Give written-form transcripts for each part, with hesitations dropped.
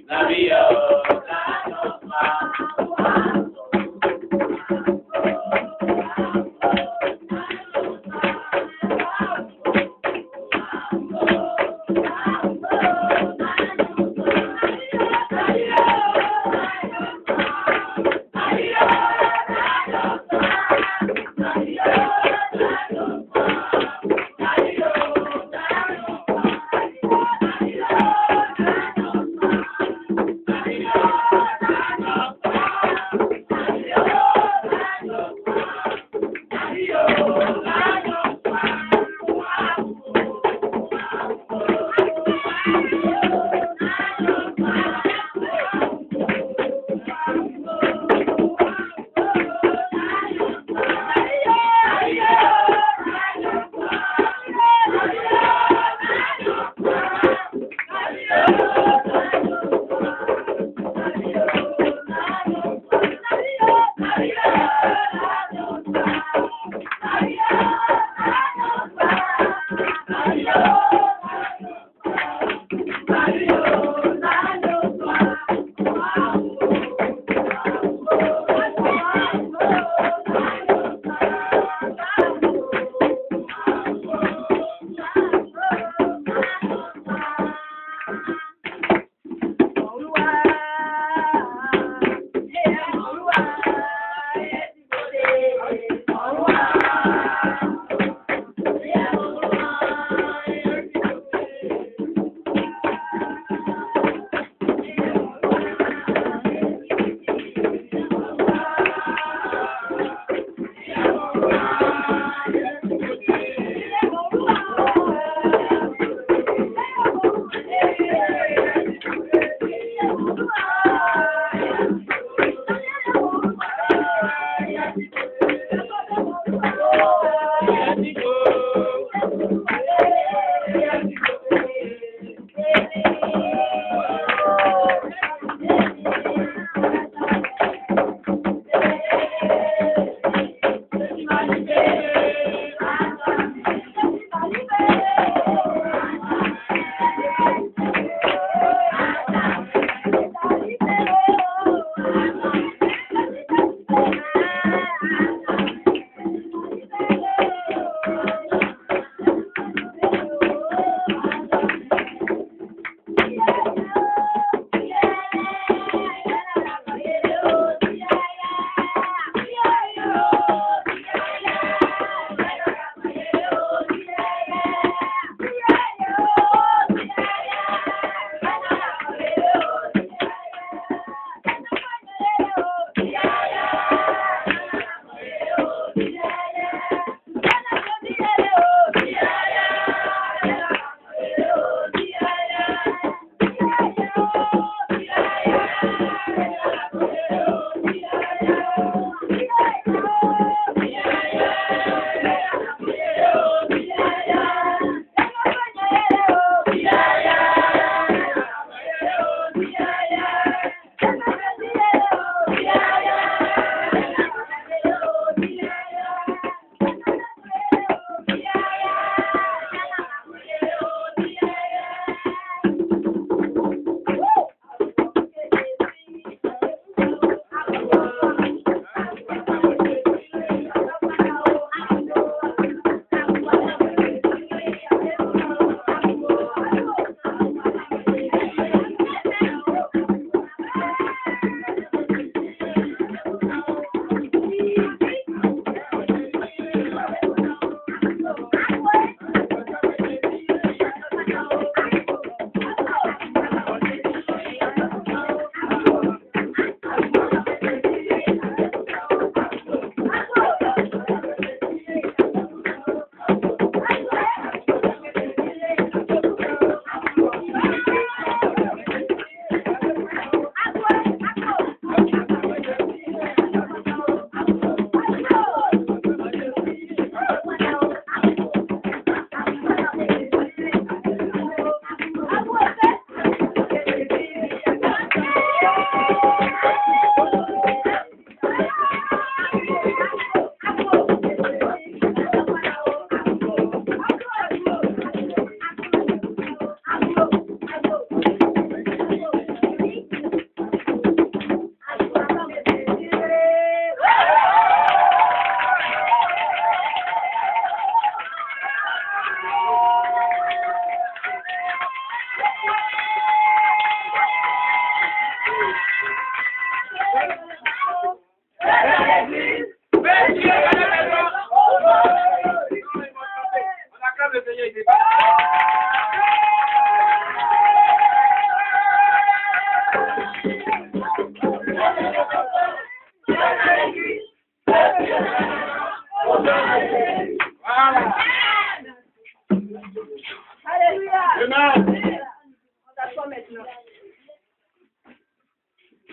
Navio,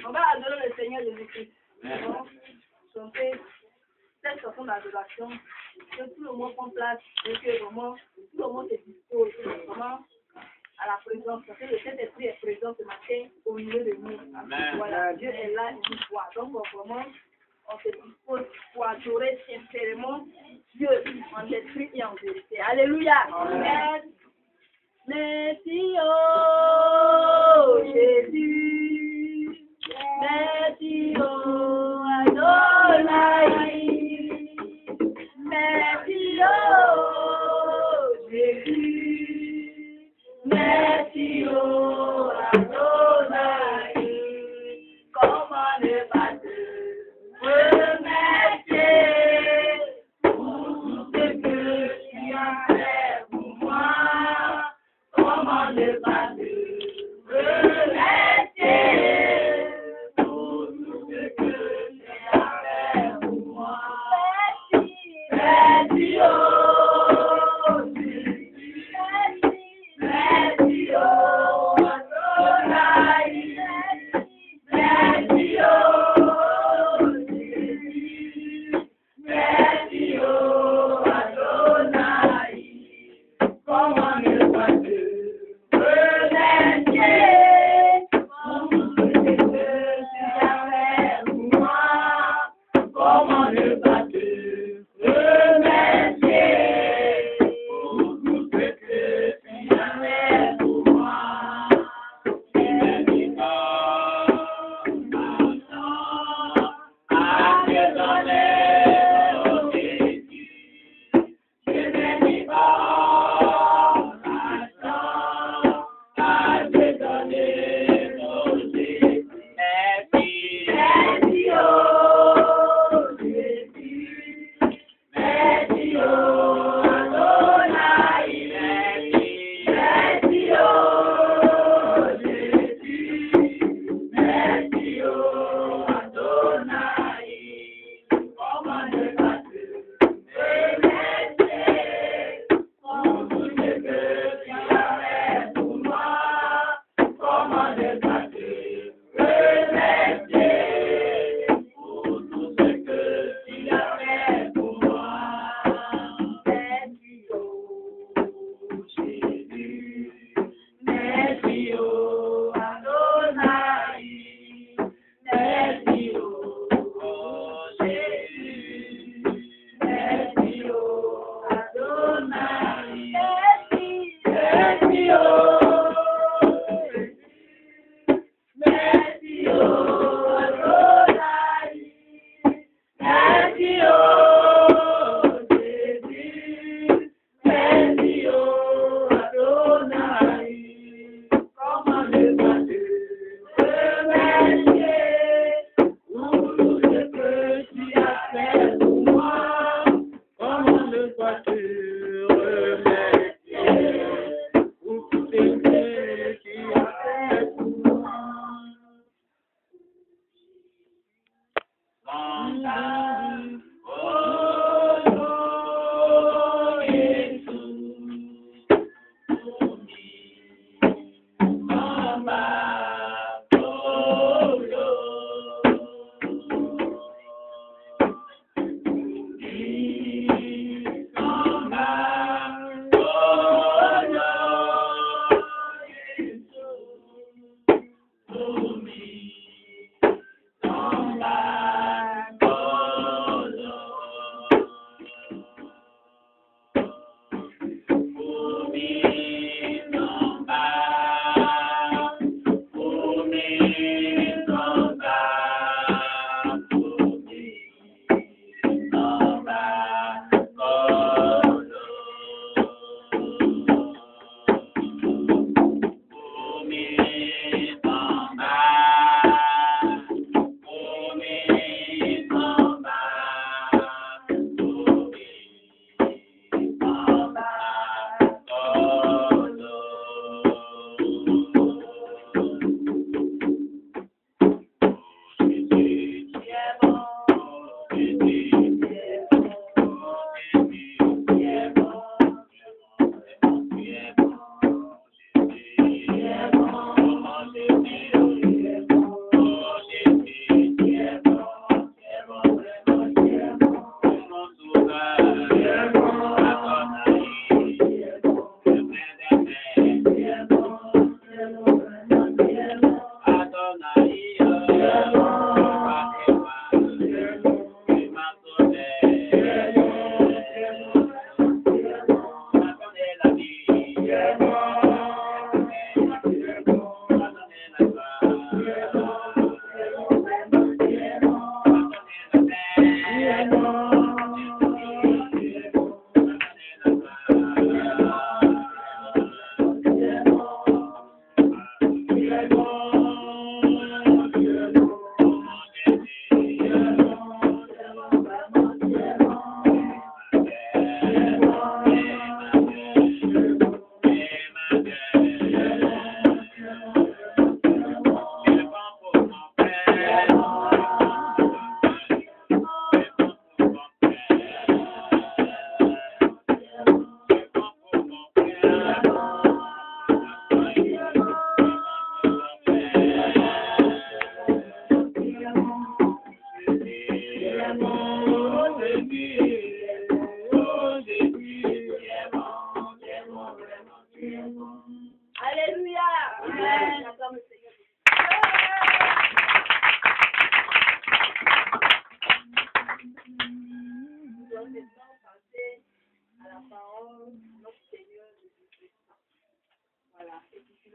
On va adorer le Seigneur Jésus-Christ. Chanter cette chanson d'adoration. Que tout le monde prend place et que vraiment tout le monde se dispose vraiment à la présence. Parce que le Saint-Esprit est présent ce matin au milieu de nous. Amen. Voilà, Dieu est là une fois. Donc vraiment, on se dispose pour adorer sincèrement Dieu en esprit et en vérité. Alléluia. Amen. Merci, oh Jésus. Merci, oh Adonai. Merci, oh Jésus. Merci, oh Adonai. Comment ne pas te remercier pour tout ce que tu as fait pour moi. Comment ne pas te remercier pour tout ce que tu as fait pour moi. Merci, oh Jésus. Merci, oh Adonai. Merci, oh Jésus. Merci, oh Adonai. Comment ne pas te remercier pour tout ce que tu as fait pour moi. Comment ne pas te remercier pour tout ce que tu as fait pour moi.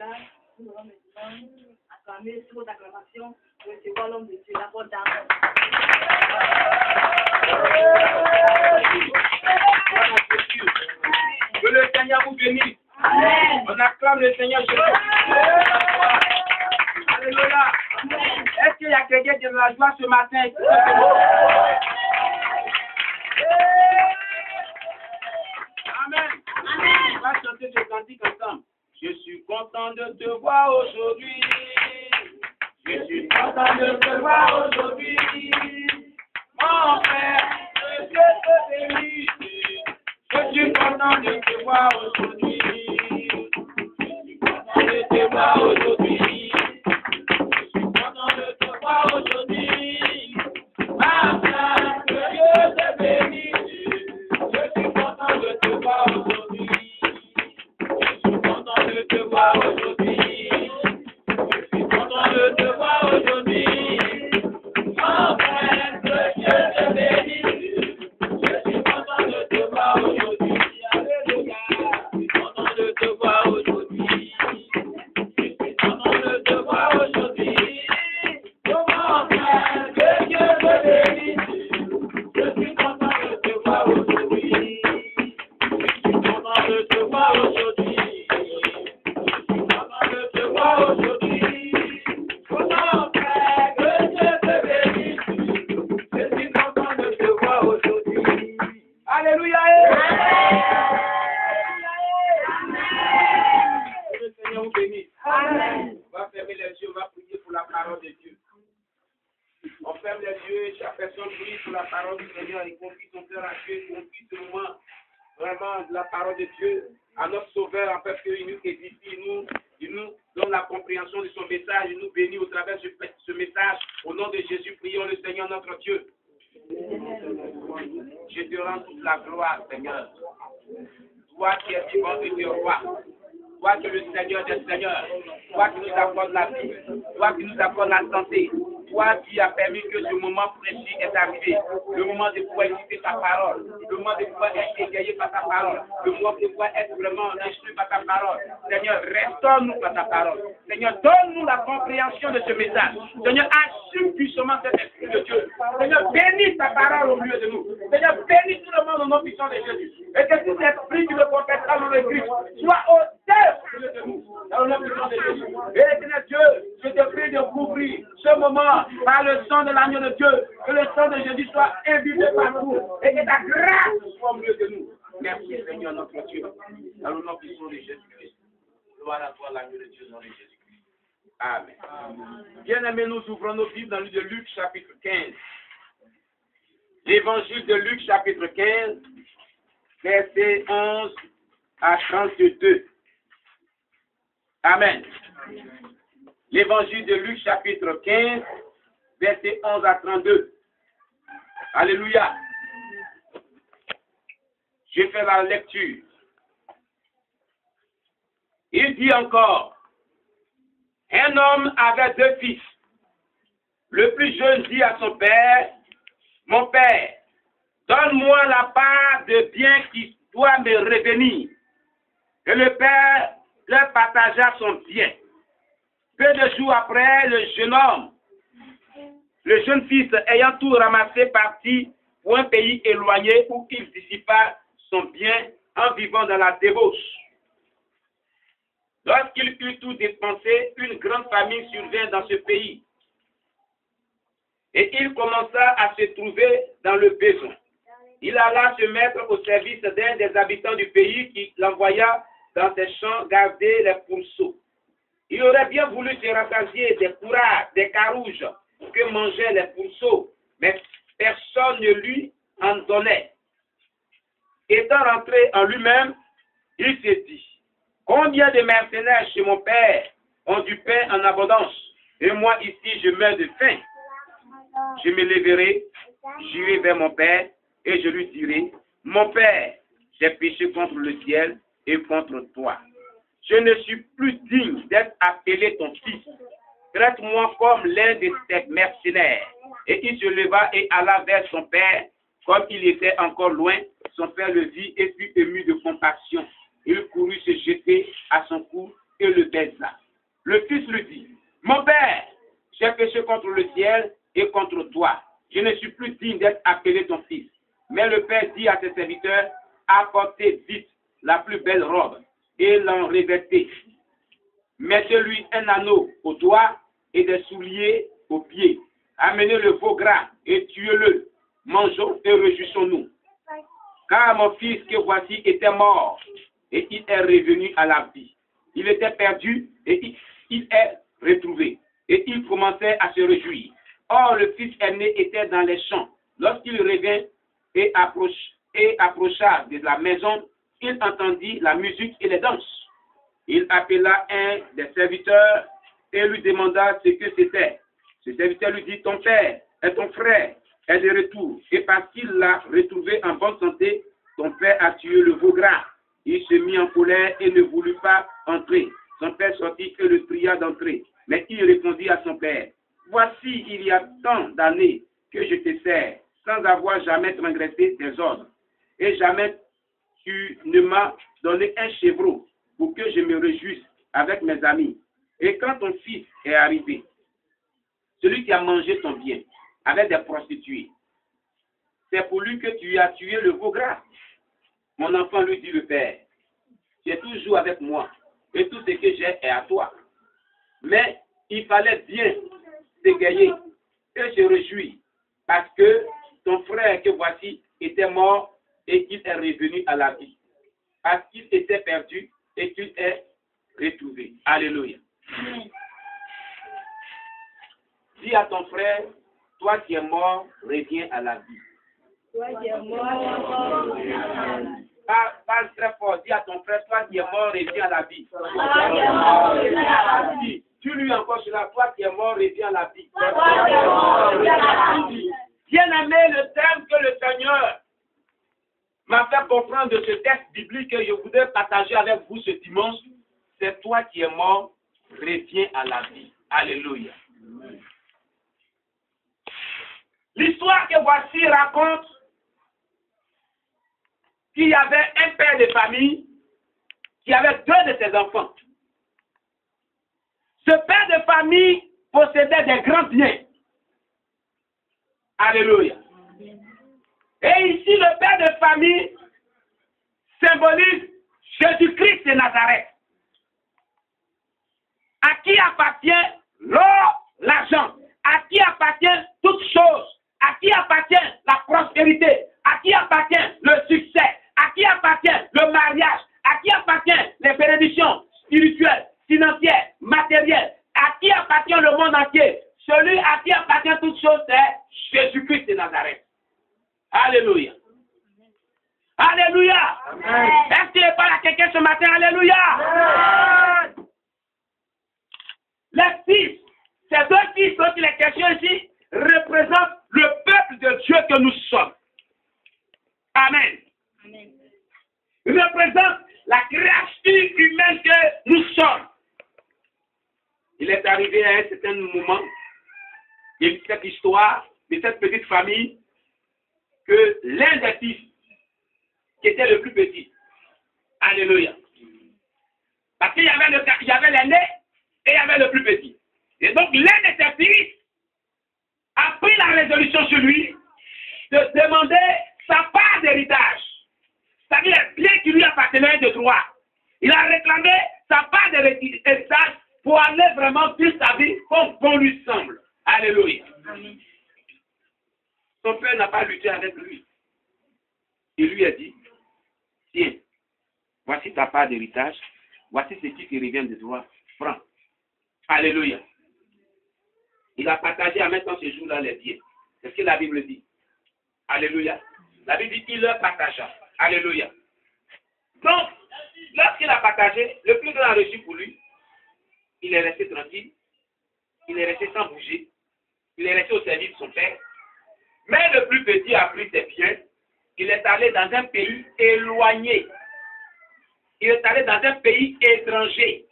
cela, nous allons maintenant acclamer sur votre acclamation, recevoir l'homme de Dieu, la porte d'âme. Que le Seigneur vous bénisse. Amen. On acclame le Seigneur Jésus. Alléluia. Est-ce qu'il y a quelqu'un qui a de la joie ce matin? Amen. On va chanter ce cantique ensemble. Je suis content de te voir aujourd'hui. Je suis content de te voir aujourd'hui. Mon frère, que Dieu te bénisse. Je suis content de te voir aujourd'hui. Je suis content de te voir aujourd'hui. Je suis content de te voir aujourd'hui. Ma frère, que Dieu te bénisse. Je suis content de te voir aujourd'hui. Je suis content de te voir aujourd'hui. Je suis content de te voir aujourd'hui. Mon frère, que Dieu te bénisse. Je suis content de te voir aujourd'hui. Alléluia. Je suis content de te voir aujourd'hui. Je suis content de te voir aujourd'hui. Mon frère, que Dieu te bénisse. Je suis content de te voir aujourd'hui. Je suis content de te voir aujourd'hui. Je suis content de te voir aujourd'hui. Mon frère, que Dieu te bénisse. Je suis content de te voir aujourd'hui. Alléluia. Que le Seigneur vous bénisse. Amen. On va fermer les yeux, on va prier pour la parole de Dieu. On ferme les yeux, chaque personne prie pour la parole du Seigneur et confie son cœur à Dieu, confie ce moment vraiment de la parole de Dieu à notre Sauveur, en fait qu'il nous édifie, il nous donne la compréhension de son message, il nous bénit au travers de ce message. Au nom de Jésus, prions le Seigneur notre Dieu. Je te rends toute la gloire, Seigneur. Toi qui es vivant et tu es roi. Toi qui es le Seigneur des Seigneurs. Toi qui nous accordes la vie. Toi qui nous accordes la santé. Toi qui as permis que ce moment précis est arrivé. Le moment de pouvoir écouter ta parole. Le moment de pouvoir être égayé par ta parole. Le moment de pouvoir être vraiment instruit par ta parole. Seigneur, restaure-nous par ta parole. Seigneur, donne-nous la compréhension de ce message. Seigneur, assume puissamment cet esprit de Dieu. Seigneur, bénis ta parole au milieu de nous. Seigneur, bénis tout le monde au nom puissant de Jésus. Et que tout esprit qui ne confesse pas dans le Christ soit auteur au milieu de nous. Dans le nom puissant de Jésus. Et Seigneur Dieu, je te prie de couvrir ce moment par le sang de l'agneau de Dieu. Que le sang de Jésus soit imbibé partout. Et que ta grâce soit au milieu de nous. Merci Seigneur notre Dieu. Dans le nom puissant de Jésus-Christ. Gloire à toi l'agneau de Dieu dans le Jésus-Christ. Amen. Bien-aimés, nous ouvrons nos Bibles dans le livre de Luc chapitre 15. L'évangile de Luc chapitre 15, versets 11 à 32. Amen. L'évangile de Luc chapitre 15, versets 11 à 32. Alléluia. Je fais la lecture. Il dit encore, un homme avait 2 fils. Le plus jeune dit à son père, mon père, donne-moi la part de bien qui doit me revenir. Et le père leur partagea son bien. Peu de jours après, le jeune fils ayant tout ramassé, partit pour un pays éloigné où il dissipa son bien en vivant dans la débauche. Lorsqu'il eut tout dépensé, une grande famine survint dans ce pays. Et il commença à se trouver dans le besoin. Il alla se mettre au service d'un des habitants du pays qui l'envoya dans ses champs garder les pourceaux. Il aurait bien voulu se rassasier des courades, des carouges que mangeaient les pourceaux, mais personne ne lui en donnait. Étant rentré en lui-même, il s'est dit, combien de mercenaires chez mon père ont du pain en abondance, et moi ici je meurs de faim. Je me lèverai, j'irai vers mon père, et je lui dirai, mon père, j'ai péché contre le ciel et contre toi. Je ne suis plus digne d'être appelé ton fils. Traite-moi comme l'un de tes mercenaires. Et il se leva et alla vers son père. Comme il était encore loin, son père le vit et fut ému de compassion. Il courut se jeter à son cou et le baisa. Le fils lui dit, mon père, j'ai péché contre le ciel et contre toi. Je ne suis plus digne d'être appelé ton fils. Mais le père dit à ses serviteurs, apportez vite la plus belle robe et l'en revêtez. Mettez-lui un anneau au doigt et des souliers aux pieds. Amenez le veau gras et tuez-le. Mangeons et réjouissons-nous. Car mon fils que voici était mort et il est revenu à la vie. Il était perdu et il est retrouvé. Et il commençait à se réjouir. Or, le fils aîné était dans les champs. Lorsqu'il revint et approcha de la maison, il entendit la musique et les danses. Il appela un des serviteurs et lui demanda ce que c'était. Ce serviteur lui dit, ton père et ton frère est de retour. Et parce qu'il l'a retrouvé en bonne santé, ton père a tué le veau gras. Il se mit en colère et ne voulut pas entrer. Son père sortit et le pria d'entrer. Mais il répondit à son père, voici, il y a tant d'années que je te sers, sans avoir jamais transgressé tes ordres. Et jamais tu ne m'as donné un chevreau pour que je me réjouisse avec mes amis. Et quand ton fils est arrivé, celui qui a mangé ton bien, avec des prostituées, c'est pour lui que tu as tué le veau gras. Mon enfant lui dit le père, tu es toujours avec moi, et tout ce que j'ai est à toi. Mais il fallait bien s'égayer et se réjouir, parce que ton frère que voici était mort et qu'il est revenu à la vie. Parce qu'il était perdu et qu'il est retrouvé. Alléluia. Dis à ton frère, toi qui es mort, reviens à la vie. Toi qui es mort, reviens à la vie. Parle très fort, dis à ton frère, toi qui es mort, reviens à la vie. Toi qui es mort, reviens à la vie. Dis-lui encore cela, toi qui es mort, reviens à la vie. Toi qui es mort, reviens à la vie. Bien-aimé, le thème que le Seigneur m'a fait comprendre de ce texte biblique que je voudrais partager avec vous ce dimanche, c'est toi qui es mort, reviens à la vie. Alléluia. L'histoire que voici raconte qu'il y avait un père de famille qui avait deux de ses enfants. Ce père de famille possédait des grands biens. Alléluia. Et ici, le père de famille symbolise Jésus-Christ de Nazareth. À qui appartient l'or, l'argent? À qui appartient toutes choses? À qui appartient la prospérité? À qui appartient le succès? À qui appartient le mariage? À qui appartient les bénédictions spirituelles, financières, matérielles? À qui appartient le monde entier? Celui à qui appartient toutes choses, c'est Jésus-Christ de Nazareth. Alléluia. Alléluia. Est-ce qu'il parle à quelqu'un ce matin? Alléluia. Les fils, ces deux fils dont il est question ici, représentent le peuple de Dieu que nous sommes. Amen. Amen. Ils représentent la créature humaine que nous sommes. Il est arrivé à un certain moment de cette histoire, de cette petite famille, que l'un des fils, qui était le plus petit, alléluia. Parce qu'il y avait l'aîné et il y avait le plus petit. Et donc l'un de ses fils a pris la résolution sur lui de demander sa part d'héritage. C'est-à-dire les biens qui lui appartenaient de droit. Il a réclamé sa part d'héritage pour aller vraiment vivre sa vie comme bon lui semble. Alléluia. Amen. Son père n'a pas lutté avec lui. Il lui a dit, tiens, voici ta part d'héritage, voici ce qui te revient de droit. Prends. Alléluia. Il a partagé en même temps ce jour-là les biens. C'est ce que la Bible dit. Alléluia. La Bible dit qu'il leur partagea. Alléluia. Donc, lorsqu'il a partagé, le plus grand reçu pour lui, il est resté tranquille, il est resté sans bouger, il est resté au service de son père. Mais le plus petit a pris ses biens, il est allé dans un pays éloigné. Il est allé dans un pays étranger.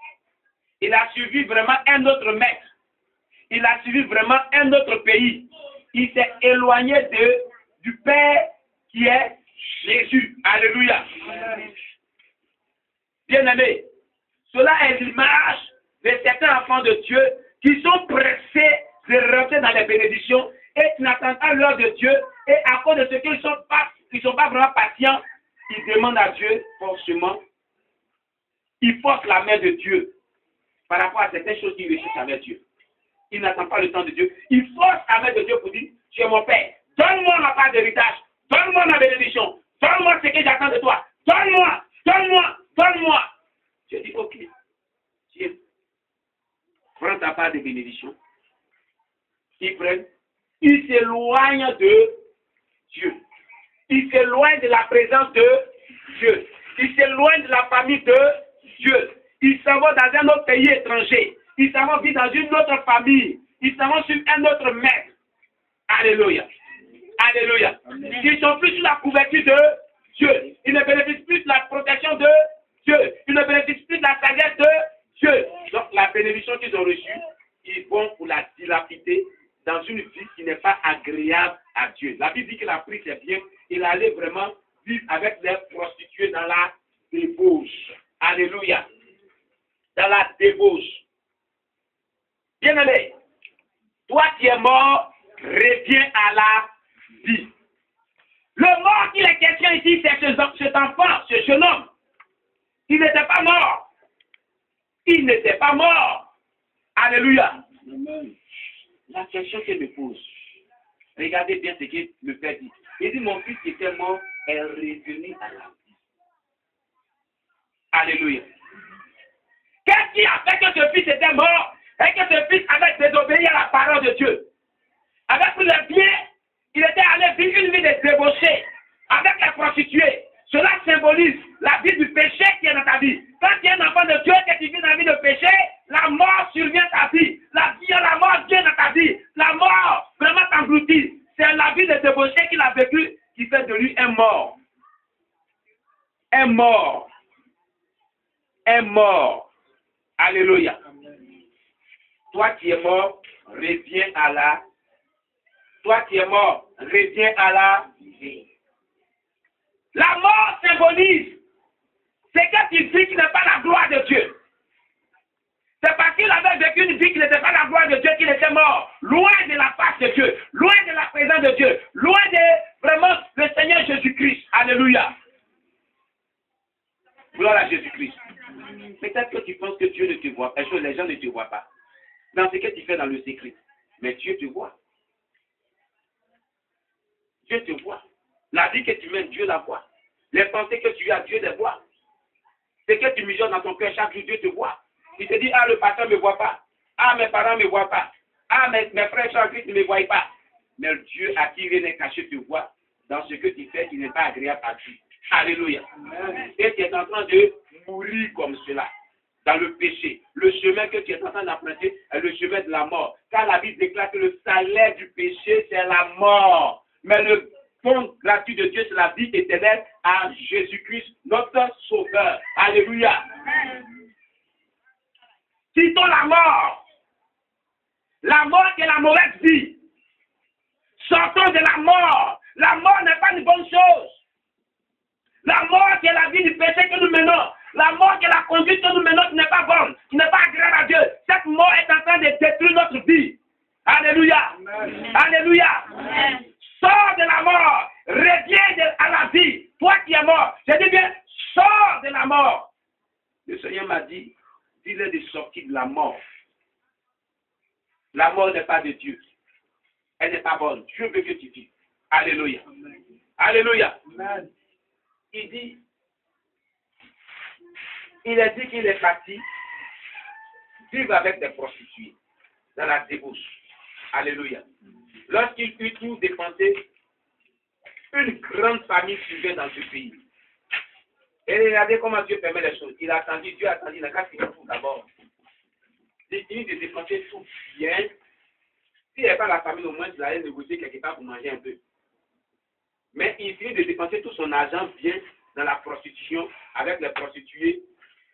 Il a suivi vraiment un autre maître. Il a suivi vraiment un autre pays. Il s'est éloigné du Père qui est Jésus. Alléluia. Bien-aimé, Cela est l'image de certains enfants de Dieu qui sont pressés de rentrer dans les bénédictions et qui n'attendent pas l'heure de Dieu. Et à cause de ce qu'ils ne sont pas vraiment patients, ils demandent à Dieu forcément. Ils forcent la main de Dieu par rapport à certaines choses qu'ils réussissent avec Dieu. Ils n'attendent pas le temps de Dieu. Ils forcent la main de Dieu pour dire, tu es mon Père, donne-moi ma part d'héritage, donne-moi ma bénédiction, donne-moi ce que j'attends de toi, donne-moi, donne-moi, donne-moi. Je dis, ok, Dieu, prends ta part de bénédiction. Ils prennent, ils s'éloignent de Dieu. Ils s'éloignent de la présence de Dieu. Ils s'éloignent de la famille de Dieu. Ils s'en vont dans un autre pays étranger. Ils s'en vont vivre dans une autre famille. Ils s'en vont sur un autre maître. Alléluia. Alléluia. Ils sont plus sur la couverture de Dieu. Ils ne bénéficient plus de la protection de Dieu. Ils ne bénéficient plus de la sagesse de Dieu. Donc la bénédiction qu'ils ont reçue, ils vont pour la dilapider dans une vie qui n'est pas agréable à Dieu. La Bible dit qu'il a pris ses biens, il allait vraiment vivre avec les prostituées dans la débauche. Alléluia. Dans la débauche. Bien-aimé, toi qui es mort, reviens à la vie. Le mort qu'il est question ici, c'est cet enfant, ce jeune homme. Il n'était pas mort. Il n'était pas mort. Alléluia. Amen. La question qu'il me pose, regardez bien ce que le Père dit. Il dit, mon fils qui était mort est revenu à la vie. Alléluia. Qu'est-ce qui a fait que ce fils était mort et que ce fils avait désobéi à la parole de Dieu? Avec le bien, il était allé vivre une vie de débauché avec les prostituées. Cela symbolise la vie du péché qui est dans ta vie. Quand tu es un enfant de Dieu et que tu vis dans la vie de péché, la mort survient dans ta vie. La mort vient dans ta vie. La mort vraiment t'engloutit. C'est la vie de débauché qu'il a vécu qui fait de lui un mort. Un mort. Un mort. Alléluia. Toi qui es mort, reviens à la. Toi qui es mort, reviens à la vie. La mort symbolise ce que tu vis qui n'est pas la gloire de Dieu. C'est parce qu'il avait vécu une vie qui n'était pas la gloire de Dieu qu'il était mort. Loin de la face de Dieu, loin de la présence de Dieu, loin de vraiment le Seigneur Jésus-Christ. Alléluia. Gloire à Jésus-Christ. Peut-être que tu penses que Dieu ne te voit pas, les gens ne te voient pas. Dans ce que tu fais dans le secret. Mais Dieu te voit. Dieu te voit. La vie que tu mènes, Dieu la voit. Les pensées que tu as, Dieu les voit. Ce que tu mijotes dans ton cœur chaque jour, Dieu te voit. Il te dit, ah, le pasteur ne me voit pas. Ah, mes parents ne me voient pas. Ah, mes frères en Christ ne me voient pas. Mais Dieu à qui rien n'est caché te voit dans ce que tu fais qui n'est pas agréable à Dieu. Alléluia. Amen. Et tu es en train de mourir comme cela, dans le péché. Le chemin que tu es en train d'emprunter est le chemin de la mort. Car la Bible déclare que le salaire du péché, c'est la mort. Mais le don gratuit de Dieu, c'est la vie éternelle à Jésus-Christ, notre Sauveur. Alléluia. Amen. Citons la mort. La mort est la mauvaise vie. Sortons de la mort. La mort n'est pas une bonne chose. La mort qui est la vie du péché que nous menons. La mort qui est la conduite que nous menons qui n'est pas bonne, qui n'est pas agréable à Dieu. Cette mort est en train de détruire notre vie. Alléluia. Amen. Alléluia. Amen. Sors de la mort. Reviens à la vie. Toi qui es mort. Je dis bien, sors de la mort. Le Seigneur m'a dit, dis-le de sortir de la mort. La mort n'est pas de Dieu. Elle n'est pas bonne. Dieu veut que tu vives. Alléluia. Amen. Alléluia. Amen. Il a dit qu'il est parti vivre avec des prostituées dans la débauche. Alléluia. Lorsqu'il eut tout dépensé, une grande famille suivait dans ce pays. Et regardez comment Dieu permet les choses. Il a attendu, Dieu a attendu, il a qu'à finir tout d'abord. Il finit de dépenser tout bien. S'il n'y avait pas la famille, au moins, il allait négocier quelque part pour manger un peu. Mais il finit de dépenser tout son argent bien dans la prostitution, avec les prostituées.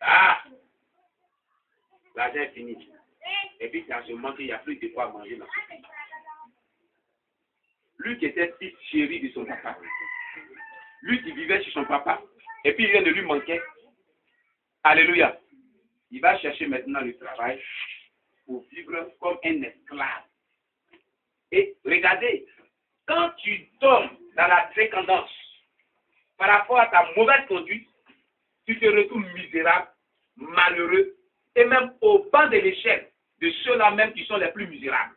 Ah! L'argent est fini. Et puis, c'est à ce moment qu'il n'y a plus de quoi manger dans ce pays. Lui qui était fils chéri de son papa. Lui qui vivait chez son papa. Et puis, rien ne lui manquait. Alléluia. il va chercher maintenant le travail pour vivre comme un esclave. Et regardez, quand tu tombes dans la dépendance par rapport à ta mauvaise conduite, tu te retrouves misérable, malheureux, et même au bas de l'échelle de ceux-là même qui sont les plus misérables.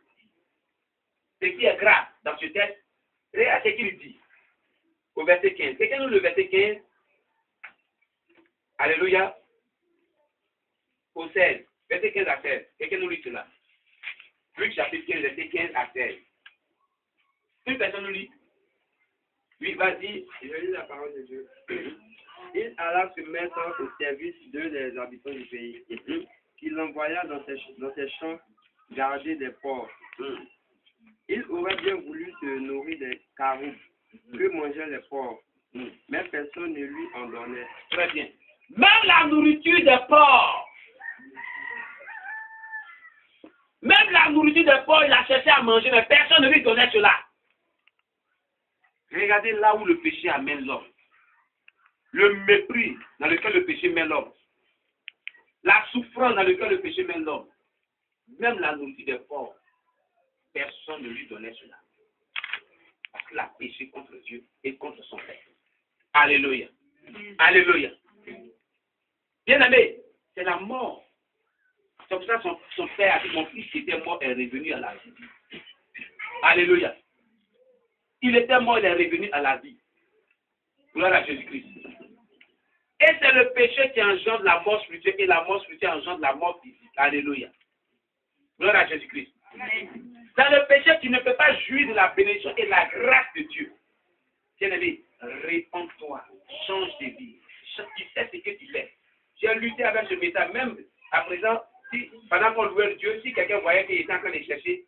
Ce qui est grave dans ce texte, regarde ce qu'il dit au verset 15. Quelqu'un nous le verset 15. Alléluia. Au 16. Verset 15 à 16. Quelqu'un nous lit cela. Luc chapitre 15, verset 15 à 16. Une personne nous lit. Oui, vas-y. Je lis la parole de Dieu. Il alla se mettre au service d'eux des habitants du pays. Il l'envoya dans ses champs garder des porcs. Il aurait bien voulu se nourrir des caroubes que mangeaient les porcs, mais personne ne lui en donnait. Très bien. Même la nourriture des porcs. Même la nourriture des porcs, il a cherché à manger, mais personne ne lui donnait cela. Regardez là où le péché amène l'homme. Le mépris dans lequel le péché mène l'homme. La souffrance dans laquelle le péché mène l'homme. Même la nourriture des porcs, personne ne lui donnait cela. Parce qu'il a péché contre Dieu et contre son Père. Alléluia. Alléluia. Bien aimé, c'est la mort. C'est pour ça que son père a dit, mon fils qui était mort est revenu à la vie. Alléluia. Il était mort, il est revenu à la vie. Gloire à Jésus-Christ. Et c'est le péché qui engendre la mort spirituelle et la mort spirituelle engendre la mort physique. Alléluia. Gloire à Jésus-Christ. Dans le péché, tu ne peux pas jouir de la bénédiction et de la grâce de Dieu. Bien-aimé, réponds-toi, change de vie. Tu sais ce que tu fais. J'ai lutté avec ce message, même à présent, si, pendant qu'on louait Dieu, si quelqu'un voyait qu'il était en train de chercher,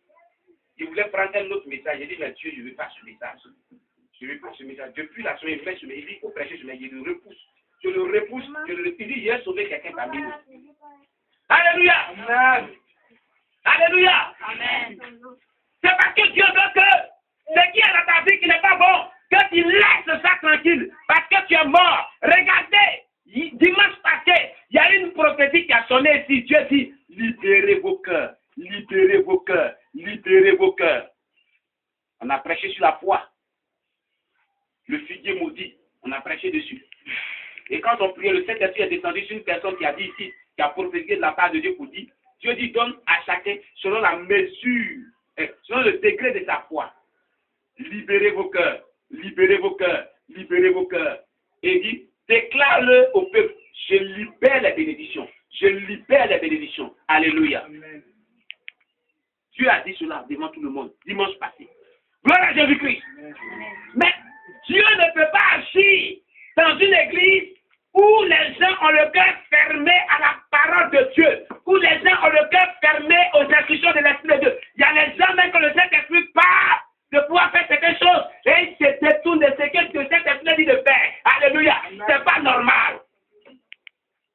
il voulait prendre un autre message. J'ai dit, mais Dieu, je ne veux pas ce message. Je ne veux pas ce message. Depuis la semaine, il dit, au prêcher, je le repousse. Je le repousse, je le repousse. Il dit, j'ai sauvé quelqu'un parmi nous. Alléluia. Amen. Alléluia. Amen. C'est parce que Dieu veut que ce qui est dans ta vie qui n'est pas bon, que tu laisses ça tranquille. Parce que tu es mort. Regardez, dimanche passé, il y a une prophétie qui a sonné ici. Dieu dit, libérez vos cœurs, libérez vos cœurs, libérez vos cœurs. On a prêché sur la foi. Le figuier maudit, on a prêché dessus. Et quand on priait, le Saint-Esprit est descendu sur une personne qui a dit ici, qui a prophétisé de la part de Dieu pour dire, Dieu dit, donne à chacun selon la mesure, selon le degré de sa foi. Libérez vos cœurs, libérez vos cœurs, libérez vos cœurs. Et il dit, déclare-le au peuple, je libère les bénédictions, je libère les bénédictions. Alléluia. Amen. Dieu a dit cela devant tout le monde, dimanche passé. Gloire à Jésus-Christ. Mais Dieu ne peut pas agir dans une église où les gens ont le cœur fermé à la parole de Dieu, où les gens ont le cœur fermé aux instructions de l'Esprit de Dieu. Il y a les gens même que le Saint-Esprit parle de pouvoir faire certaines choses et ils se détournent de ce que le Saint-Esprit dit de faire. Alléluia. C'est pas normal.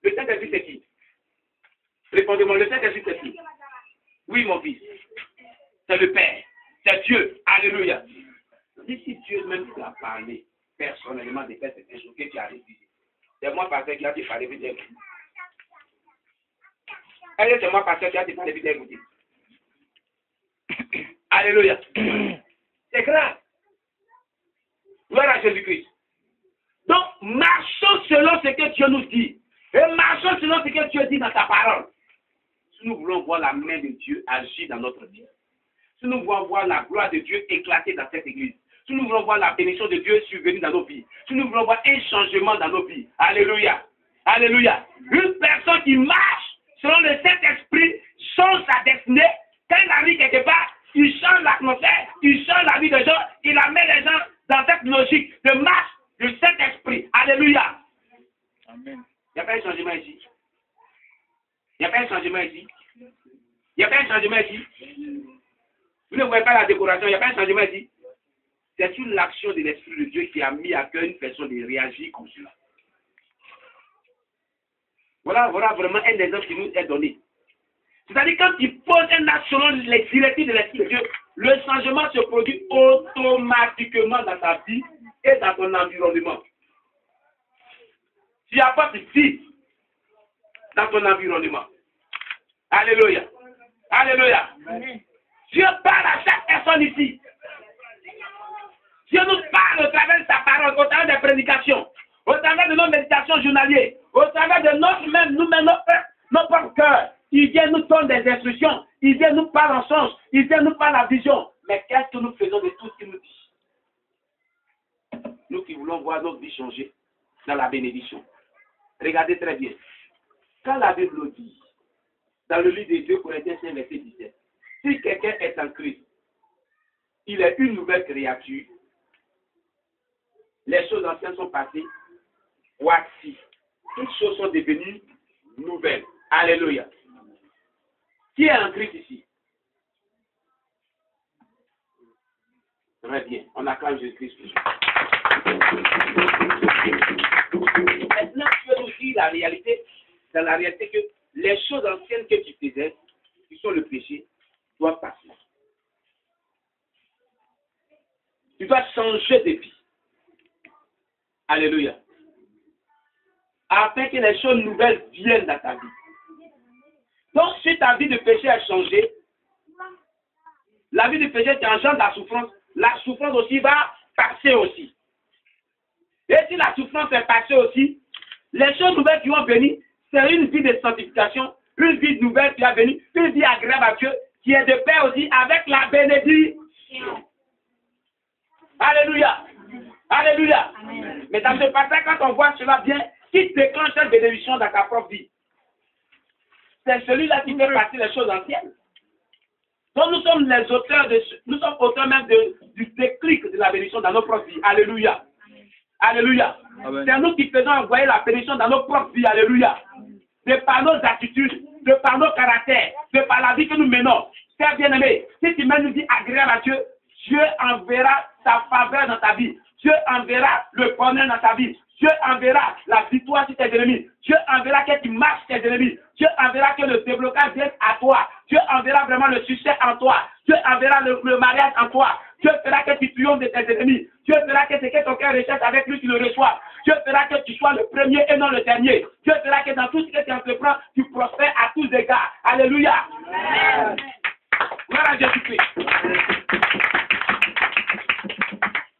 Le Saint-Esprit c'est qui? Répondez-moi, le Saint-Esprit c'est qui? Oui, mon fils. C'est le Père. C'est Dieu. Alléluia. Si Dieu même tu as parlé personnellement de faire certaines choses que tu as réalisées. C'est moi, pasteur, qui a dit parler vite. Allez, c'est moi, pasteur, qui a dit parler vite. Alléluia. C'est grave. Gloire à Jésus-Christ. Donc, marchons selon ce que Dieu nous dit. Et marchons selon ce que Dieu dit dans sa parole. Si nous voulons voir la main de Dieu agir dans notre vie. Si nous voulons voir la gloire de Dieu éclater dans cette église. Si nous voulons voir la bénédiction de Dieu survenir dans nos vies. Si nous voulons voir un changement dans nos vies. Alléluia. Alléluia. Une personne qui marche selon le Saint-Esprit change sa destinée. Quand il arrive quelque part, il change l'atmosphère, il change la vie des gens, il amène les gens dans cette logique de marche du Saint-Esprit. Alléluia. Amen. Il n'y a pas un changement ici. Il n'y a pas un changement ici. Il n'y a pas un changement ici. Vous ne voyez pas la décoration, il n'y a pas un changement ici. C'est une l'action de l'Esprit de Dieu qui a mis à cœur une personne de réagir comme cela. Voilà vraiment un exemple qui nous est donné. C'est-à-dire quand tu poses un acte selon les directives de l'Esprit de Dieu, le changement se produit automatiquement dans ta vie et dans ton environnement. Tu apportes ici, dans ton environnement. Alléluia. Alléluia. Dieu parle à chaque personne ici. Dieu nous parle au travers de sa parole, au travers des prédications, au travers de nos méditations journalières, au travers de nous-mêmes, nos propres cœurs. Il vient nous donner des instructions, il vient nous parler en sens, il vient nous parler la vision. Mais qu'est-ce que nous faisons de tout ce qu'il nous dit? Nous qui voulons voir notre vie changer dans la bénédiction. Regardez très bien. Quand la Bible nous dit, dans le livre des 2 Corinthiens 5, verset 17, si quelqu'un est en Christ, il est une nouvelle créature. Les choses anciennes sont passées. Voici. Toutes choses sont devenues nouvelles. Alléluia. Qui est en Christ ici? Très bien. On acclame Jésus-Christ. Maintenant, tu veux nous dire la réalité, dans la réalité que les choses anciennes que tu faisais, qui sont le péché, doivent passer. Tu dois changer de vie. Alléluia. Afin que les choses nouvelles viennent dans ta vie. Donc, si ta vie de péché a changé, la vie de péché t'engendre la souffrance aussi va passer aussi. Et si la souffrance est passée aussi, les choses nouvelles qui vont venir, c'est une vie de sanctification, une vie nouvelle qui va venir, une vie agréable à Dieu, qui est de paix aussi avec la bénédiction. Alléluia. Alléluia. Amen. Mais dans ce passage, quand on voit cela bien, qui déclenche cette bénédiction dans ta propre vie? C'est celui-là qui fait passer les choses anciennes. Donc nous sommes les auteurs, nous sommes auteurs même du déclic de la bénédiction dans nos propres vies. Alléluia. Alléluia. C'est nous qui faisons envoyer la bénédiction dans nos propres vies. Alléluia. De par nos attitudes, de par nos caractères, de par la vie que nous menons. C'est bien-aimé. Si tu mènes une vie agréable à Dieu, Dieu enverra sa faveur dans ta vie. Dieu enverra le bonheur dans ta vie. Dieu enverra la victoire sur tes ennemis. Dieu enverra que tu marches tes ennemis. Dieu enverra que le déblocage vienne à toi. Dieu enverra vraiment le succès en toi. Dieu enverra le mariage en toi. Dieu fera que tu triomphes de tes ennemis. Dieu fera que ce que ton cœur recherche avec lui, tu le reçois. Dieu fera que tu sois le premier et non le dernier. Dieu fera que dans tout ce que tu entreprends, tu prospères à tous égards. Alléluia. Amen. Gloire à Jésus-Christ.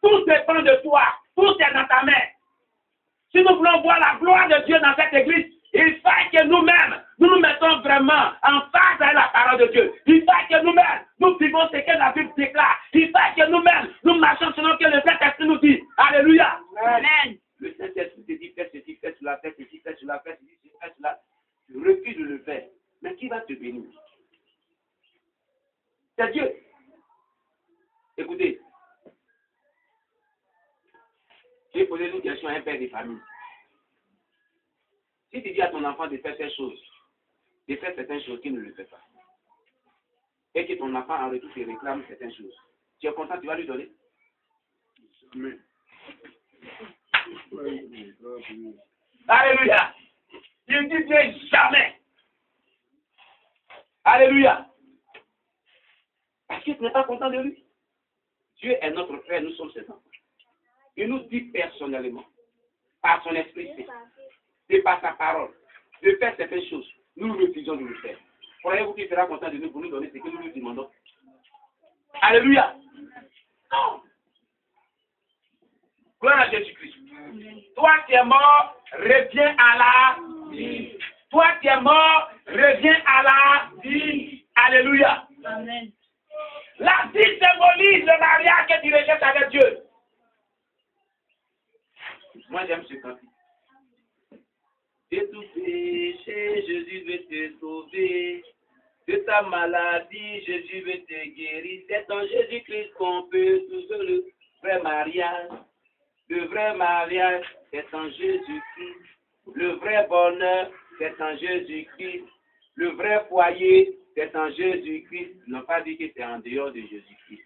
Tout dépend de toi. Tout est dans ta main. Si nous voulons voir la gloire de Dieu dans cette église, il faut que nous-mêmes, nous nous mettons vraiment en phase avec la parole de Dieu. Il faut que nous-mêmes, nous vivons ce que la Bible déclare. Il faut que nous-mêmes, nous marchons selon ce que le Saint-Esprit nous dit. Alléluia. Amen. Le Saint-Esprit te dit, fais ceci, fais cela, fais ceci, fais cela, fais ceci, fais cela. Tu refuses de le faire. Mais qui va te bénir? C'est Dieu. Écoutez. J'ai posé une question à un père de famille. Si tu dis à ton enfant de faire certaines choses, de faire certaines choses qu'il ne le fait pas, et que ton enfant en retour te réclame certaines choses, tu es content, tu vas lui donner? Amen. Alléluia. Il dit bien jamais. Alléluia. Parce que tu n'es pas content de lui. Dieu est notre frère, nous sommes ses enfants. Il nous dit personnellement, par son esprit, et par sa parole, de faire certaines choses. Nous refusons de le faire. Croyez-vous qu'il sera content de nous pour nous donner ce que nous lui demandons? Alléluia. Non. Gloire à Jésus-Christ. Toi qui es mort, reviens à la vie. Toi qui es mort, reviens à la vie. Alléluia. Amen. La vie symbolise le mariage que tu recherches avec Dieu. Moi, j'aime ce cantique. De tout péché, Jésus veut te sauver. De ta maladie, Jésus veut te guérir. C'est en Jésus-Christ qu'on peut trouver le vrai mariage. Le vrai mariage, c'est en Jésus-Christ. Le vrai bonheur, c'est en Jésus-Christ. Le vrai foyer, c'est en Jésus-Christ. Ils n'ont pas dit que c'est en dehors de Jésus-Christ.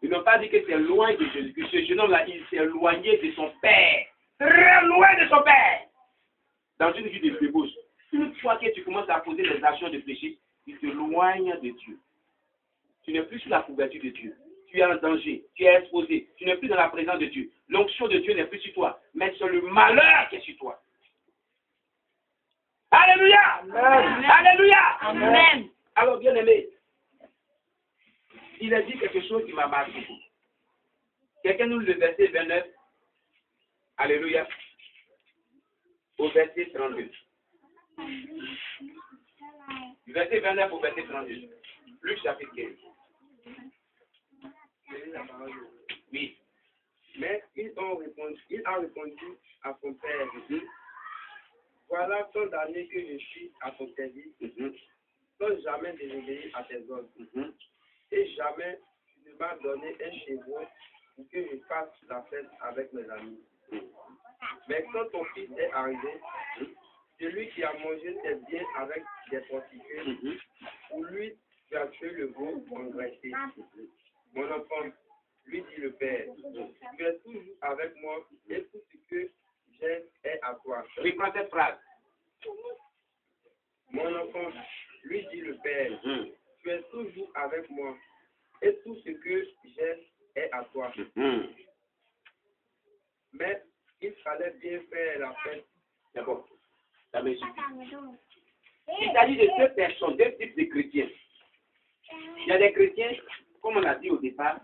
Ils n'ont pas dit que c'est loin de Jésus-Christ. Ce jeune homme-là, il s'est éloigné de son Père. Très loin de son Père. Dans une vie de débauche. Une fois que tu commences à poser des actions de péché, il t'éloigne de Dieu. Tu n'es plus sous la couverture de Dieu. Tu es en danger. Tu es exposé. Tu n'es plus dans la présence de Dieu. L'onction de Dieu n'est plus sur toi. Mais c'est le malheur qui est sur toi. Alléluia. Alléluia. Amen. Alors, bien aimé, il a dit quelque chose qui m'a marqué. Quelqu'un nous le verset 29. Alléluia. Au verset 32. Du verset 29 au verset 32. Luc chapitre 15. Oui. Mais il a répondu à son père, voilà tant d'années que je suis à ton service, sans jamais désobéir à tes ordres, et jamais tu ne m'as donné un chevreau pour que je fasse la fête avec mes amis. Mais quand ton fils est arrivé, celui qui a mangé tes biens avec des prostituées, pour lui tu as tué le veau engraissé. Mon enfant, lui dit le père, tu es toujours avec moi et tout ce que j'ai est à toi. Reprends cette phrase. Mon enfant, lui dit le père, tu es toujours avec moi et tout ce que j'ai est à toi. Mais il fallait bien faire la fête. D'accord. Ça me suffit. Il s'agit de deux personnes, deux types de chrétiens. Il y a des chrétiens, comme on a dit au départ,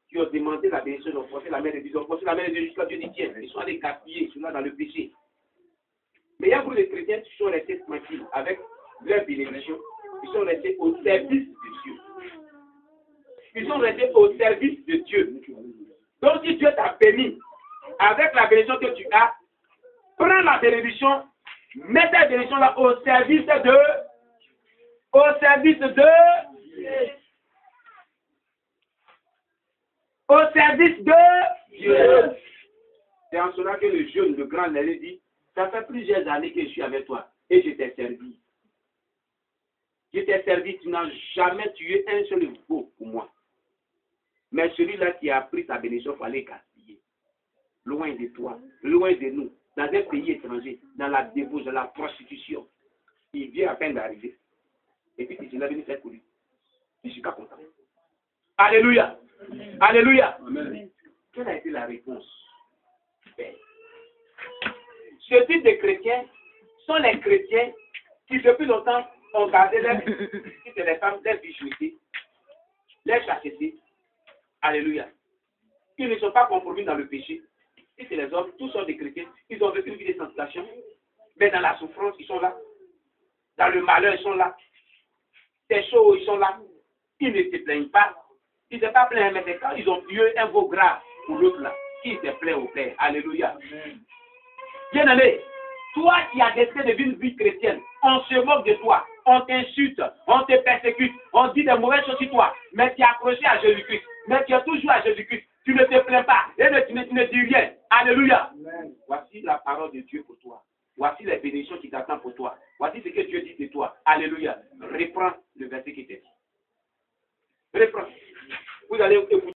qui ont demandé la bénédiction, ils ont porté la main de Dieu, ils ont porté la main de Dieu jusqu'à Dieu dit tiens, ils sont allés gaspiller, ils sont là dans le péché. Mais il y a beaucoup de chrétiens qui sont restés tranquilles avec leur bénédiction, ils sont restés au service de Dieu. Ils sont restés au service de Dieu. Donc si Dieu t'a permis, avec la bénédiction que tu as, prends la bénédiction, mets ta bénédiction là au service de Dieu. Au service de Dieu. C'est en cela que le jeune, le grand Néli dit, ça fait plusieurs années que je suis avec toi et je t'ai servi. Je t'ai servi, tu n'as jamais tué un seul veau pour moi. Mais celui-là qui a pris sa bénédiction, il fallait gaspiller. Loin de toi, loin de nous, dans un pays étranger, dans la débauche, dans la prostitution. Il vient à peine d'arriver. Et puis il est venu faire pour lui. Je suis pas content. Alléluia. Alléluia. Amen. Quelle a été la réponse? Ce type de chrétiens sont les chrétiens qui depuis longtemps ont gardé leur vie, si c'est les femmes, leur bijouterie, leur chasteté. Alléluia. Ils ne sont pas compromis dans le péché. Si c'est les hommes, tous sont des chrétiens, ils ont vécu une vie de sanctification, mais dans la souffrance, ils sont là. Dans le malheur, ils sont là. C'est chaud, ils sont là. Ils ne se plaignent pas. Ils ne sont pas plaints, mais c'est quand ils ont tué un veau gras pour l'autre là, qui se plaint au Père. Alléluia. Bien aimé, toi qui as décidé de vivre une vie chrétienne, on se moque de toi, on t'insulte, on te persécute, on dit des mauvaises choses sur toi, mais tu es accroché à Jésus-Christ, mais tu es toujours à Jésus-Christ, tu ne te plains pas, et tu ne dis rien. Alléluia. Amen. Voici la parole de Dieu pour toi. Voici les bénédictions qui t'attendent pour toi. Voici ce que Dieu dit de toi. Alléluia. Reprends le verset qui t'est dit. Reprends. Vous allez écouter.